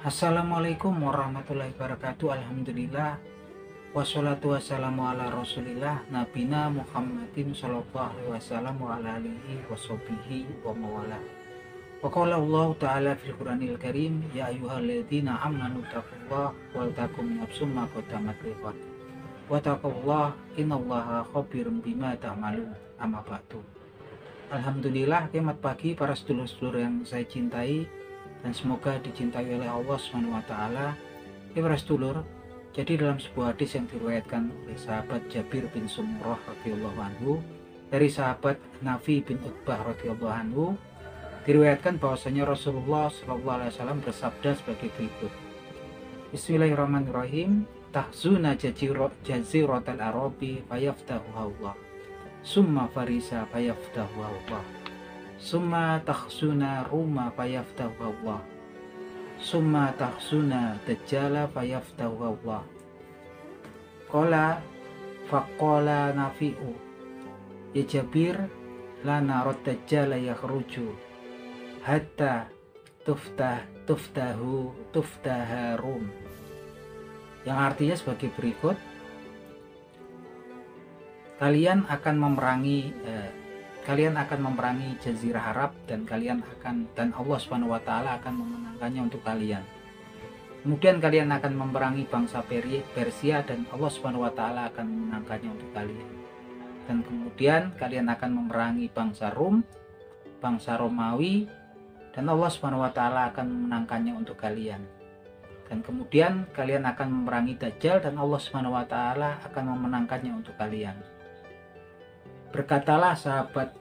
Assalamualaikum warahmatullahi wabarakatuh. Alhamdulillah wassalatu wassalamu ala rasulillah nabina Muhammadin sallallahu alaihi wasallam wa ala alihi washabihi wa mawala. Wa qala Allah ta'ala fil Qur'anil Karim, ya ayyuhalladzina amanu taqullaha wal takum nafsum ma qaddamat liwat wa taqullaha innallaha khabirum bima ta'malun. Amma ba'du. Alhamdulillah, selamat pagi para sedulur-sedulur yang saya cintai dan semoga dicintai oleh Allah SWT. Para sedulur, jadi dalam sebuah hadis yang diriwayatkan oleh sahabat Jabir bin Sumrah radhiyallahu anhu dari sahabat Nafi bin Utbah radhiyallahu anhu, diriwayatkan bahwasanya Rasulullah SAW bersabda sebagai berikut. Bismillahirrahmanirrahim. Tahzuna jaziratal arabi fayaftahu Allah, summa farisa fayaftahu Allah, summa takhsuna Ruma fayaftahu Allah, summa takhsuna Dajjala fayaftahu Allah. Qala faqala Nafi'u, ya Jabir, la narad Dajjala yakhruju hatta tuftaha Rum, yang artinya sebagai berikut. Kalian akan memerangi Jazirah Arab dan Allah Subhanahu wa taala akan memenangkannya untuk kalian. Kemudian kalian akan memerangi bangsa Persia dan Allah Subhanahu wa taala akan memenangkannya untuk kalian. Dan kemudian kalian akan memerangi bangsa Rum, bangsa Romawi, dan Allah Subhanahu wa taala akan memenangkannya untuk kalian. Dan kemudian kalian akan memerangi Dajjal dan Allah Subhanahu wa taala akan memenangkannya untuk kalian. Berkatalah sahabat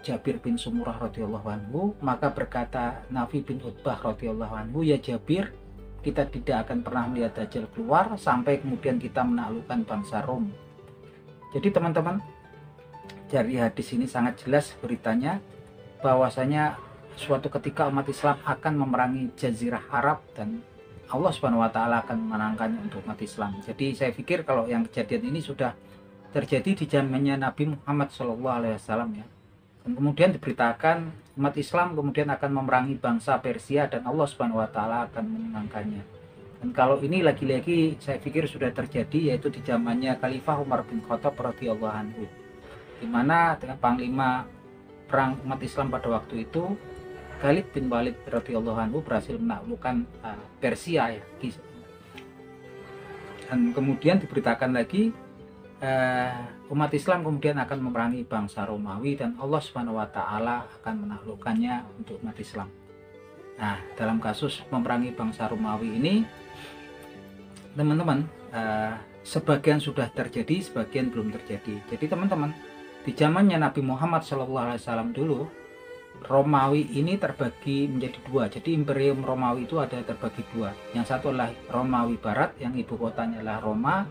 Jabir bin Sumrah radhiyallahu anhu, maka berkata Nafi bin Utbah radhiyallahu anhu, ya Jabir, kita tidak akan pernah melihat Dajjal keluar sampai kemudian kita menaklukkan bangsa Rom. Jadi teman-teman, dari hadis ini sangat jelas beritanya bahwasanya suatu ketika umat Islam akan memerangi Jazirah Arab dan Allah Subhanahu wa taala akan memenangkannya untuk umat Islam. Jadi saya pikir kalau yang kejadian ini sudah terjadi di zamannya Nabi Muhammad SAW ya. Dan kemudian diberitakan umat Islam kemudian akan memerangi bangsa Persia dan Allah Subhanahu wa taala akan memenangkannya. Dan kalau ini lagi-lagi saya pikir sudah terjadi, yaitu di zamannya Khalifah Umar bin Khattab radhiyallahu anhu, di mana dengan panglima perang umat Islam pada waktu itu Khalid bin Walid radhiyallahu anhu berhasil menaklukkan Persia ya. Dan kemudian diberitakan lagi umat Islam kemudian akan memerangi bangsa Romawi dan Allah Subhanahu wa taala akan menaklukkannya untuk umat Islam. Nah, dalam kasus memerangi bangsa Romawi ini teman-teman, sebagian sudah terjadi, sebagian belum terjadi. Jadi teman-teman, di zamannya Nabi Muhammad SAW dulu, Romawi ini terbagi menjadi dua. Jadi Imperium Romawi itu ada terbagi dua. Yang satu adalah Romawi Barat yang ibu kotanya adalah Roma,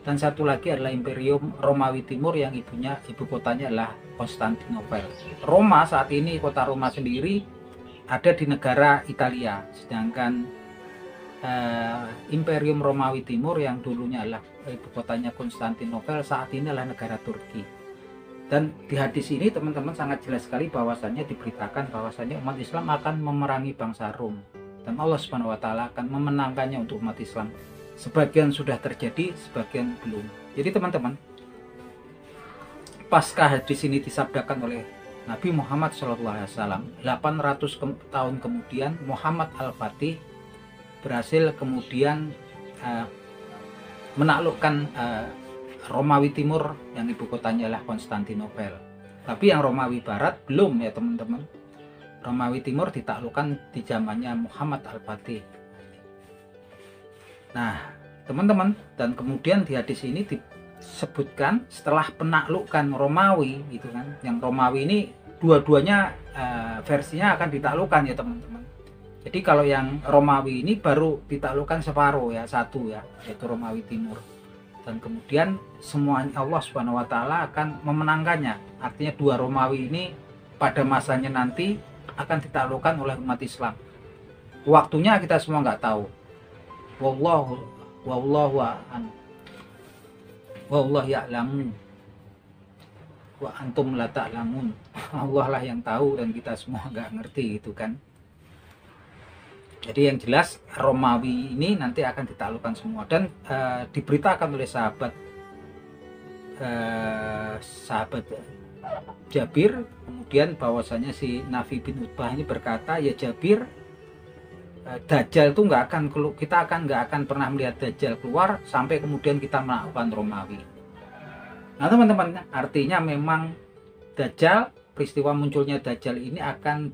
dan satu lagi adalah Imperium Romawi Timur yang ibu kotanya adalah Konstantinopel. Roma saat ini, kota Roma sendiri ada di negara Italia, sedangkan Imperium Romawi Timur yang dulunya adalah ibu kotanya Konstantinopel saat ini adalah negara Turki. Dan di hadis ini teman-teman sangat jelas sekali bahwasannya diberitakan bahwasannya umat Islam akan memerangi bangsa Rom dan Allah Subhanahu wa taala akan memenangkannya untuk umat Islam. Sebagian sudah terjadi, sebagian belum. Jadi teman-teman, pasca hadis ini disabdakan oleh Nabi Muhammad SAW, 800 tahun kemudian Muhammad Al-Fatih berhasil kemudian menaklukkan Romawi Timur yang ibu kotanya adalah Konstantinopel. Tapi yang Romawi Barat belum ya teman-teman. Romawi Timur ditaklukkan di zamannya Muhammad Al-Fatih. Nah teman-teman, dan kemudian di hadis ini disebutkan setelah penaklukan Romawi gitu kan, yang Romawi ini dua-duanya versinya akan ditaklukkan ya teman-teman. Jadi kalau yang Romawi ini baru ditaklukkan separuh ya, satu ya, yaitu Romawi Timur. Dan kemudian semuanya Allah Subhanahu wa taala akan memenangkannya. Artinya dua Romawi ini pada masanya nanti akan ditaklukkan oleh umat Islam. Waktunya kita semua nggak tahu. Wallahu ya'lamu wa antum la ta'lamun. Allah lah yang tahu dan kita semua nggak ngerti gitu kan. Jadi yang jelas Romawi ini nanti akan ditaklukkan semua, dan diberitakan oleh sahabat Jabir kemudian bahwasanya si Nafi bin Utbah ini berkata, ya Jabir, Dajjal itu kita nggak akan pernah melihat Dajjal keluar sampai kemudian kita melakukan Romawi. Nah teman-teman, artinya memang Dajjal, peristiwa munculnya Dajjal ini akan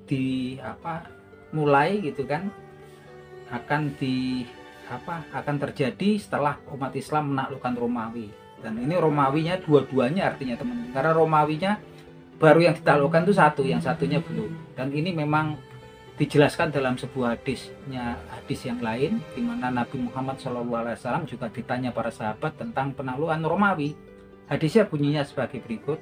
mulai gitu kan, akan terjadi setelah umat Islam menaklukkan Romawi. Dan ini Romawinya dua-duanya artinya teman-teman, karena Romawinya baru yang ditaklukkan itu satu, yang satunya belum. Dan ini memang dijelaskan dalam sebuah hadis yang lain, di mana Nabi Muhammad SAW juga ditanya para sahabat tentang penaklukan Romawi. Hadisnya bunyinya sebagai berikut.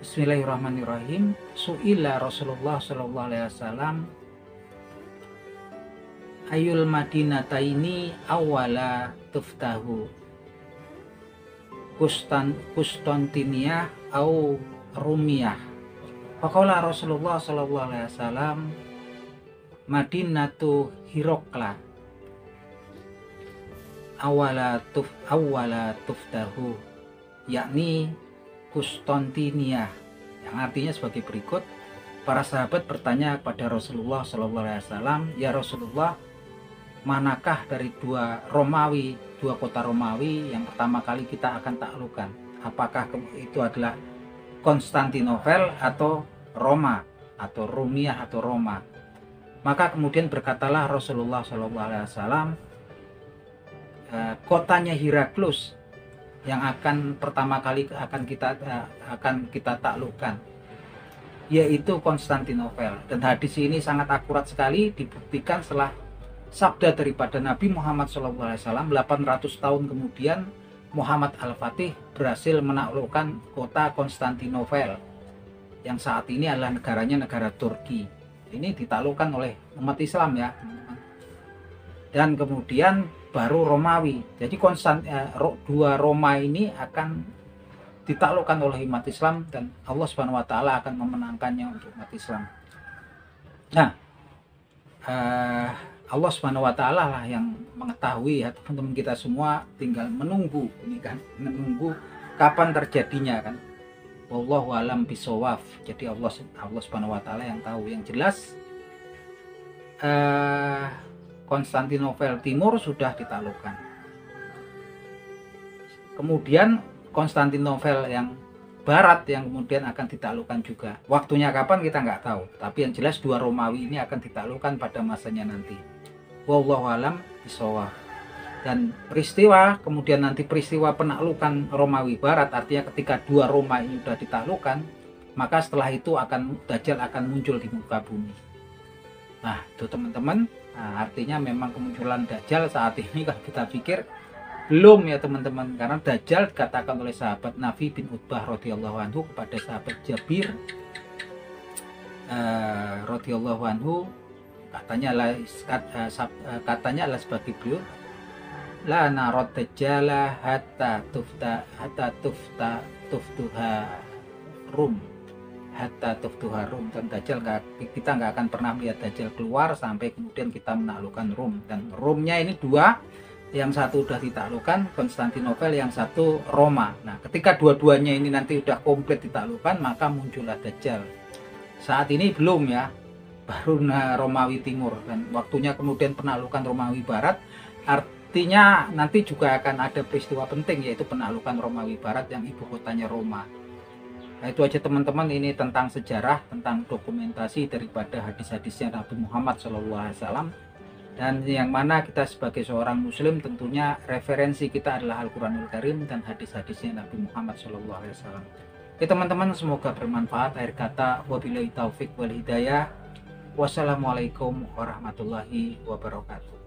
Bismillahirrahmanirrahim. Su'ila Rasulullah SAW ayul madinataini awala tuftahu, Kustantiniyah au Rumiyah. Faqala Rasulullah SAW Madinatu Hirokla awala tuftahu, yakni Kustantiniyah, yang artinya sebagai berikut. Para sahabat bertanya kepada Rasulullah SAW, ya Rasulullah, manakah dari dua kota Romawi yang pertama kali kita akan taklukkan? Apakah itu adalah Konstantinopel atau Roma, atau Rumiyah atau Roma? Maka kemudian berkatalah Rasulullah SAW, kotanya Heraklus yang pertama kali akan kita taklukkan, yaitu Konstantinopel. Dan hadis ini sangat akurat sekali, dibuktikan setelah sabda daripada Nabi Muhammad SAW 800 tahun kemudian Muhammad Al-Fatih berhasil menaklukkan kota Konstantinopel yang saat ini adalah negara Turki. Ini ditaklukkan oleh umat Islam ya. Dan kemudian baru Romawi. Jadi dua Roma ini akan ditaklukkan oleh umat Islam, dan Allah Subhanahu wa taala akan memenangkannya untuk umat Islam. Nah, Allah Subhanahu wa taala lah yang mengetahui ya, teman-teman, kita semua tinggal menunggu ini kan, menunggu kapan terjadinya kan. Wallahu alam bisawab. Jadi Allah Subhanahu wa taala yang tahu. Yang jelas Konstantinopel Timur sudah ditaklukkan. Kemudian Konstantinopel yang Barat yang kemudian akan ditaklukkan juga. Waktunya kapan kita nggak tahu. Tapi yang jelas dua Romawi ini akan ditaklukkan pada masanya nanti. Wallahu alam bishawab. Dan kemudian nanti peristiwa penaklukan Romawi Barat, artinya ketika dua Roma ini sudah ditaklukkan, maka setelah itu Dajjal akan muncul di muka bumi. Nah itu teman-teman, artinya memang kemunculan Dajjal saat ini kalau kita pikir belum ya teman-teman, karena Dajjal dikatakan oleh sahabat Nafi bin Utbah radhiyallahu anhu kepada sahabat Jabir radhiyallahu anhu, katanya lah sebagai berikut, la narad dajjala hatta tuftuha rum, dan Dajjal kita nggak akan pernah melihat Dajjal keluar sampai kemudian kita menaklukkan Rum. Dan Rumnya ini dua, yang satu udah ditaklukkan Konstantinopel, yang satu Roma. Nah ketika dua-duanya ini nanti udah komplit ditaklukkan, maka muncullah Dajjal. Saat ini belum ya, baru Romawi Timur, dan waktunya kemudian penaklukan Romawi Barat. Artinya nanti juga akan ada peristiwa penting, yaitu penaklukan Romawi Barat yang ibu kotanya Roma. Nah, itu aja teman-teman, ini tentang sejarah, tentang dokumentasi daripada hadis-hadisnya Nabi Muhammad SAW, dan yang mana kita sebagai seorang muslim tentunya referensi kita adalah Al-Quranul Karim dan hadis-hadisnya Nabi Muhammad SAW. Oke teman-teman, semoga bermanfaat. Akhir kata, wabillahi taufik wal hidayah. Wassalamualaikum warahmatullahi wabarakatuh.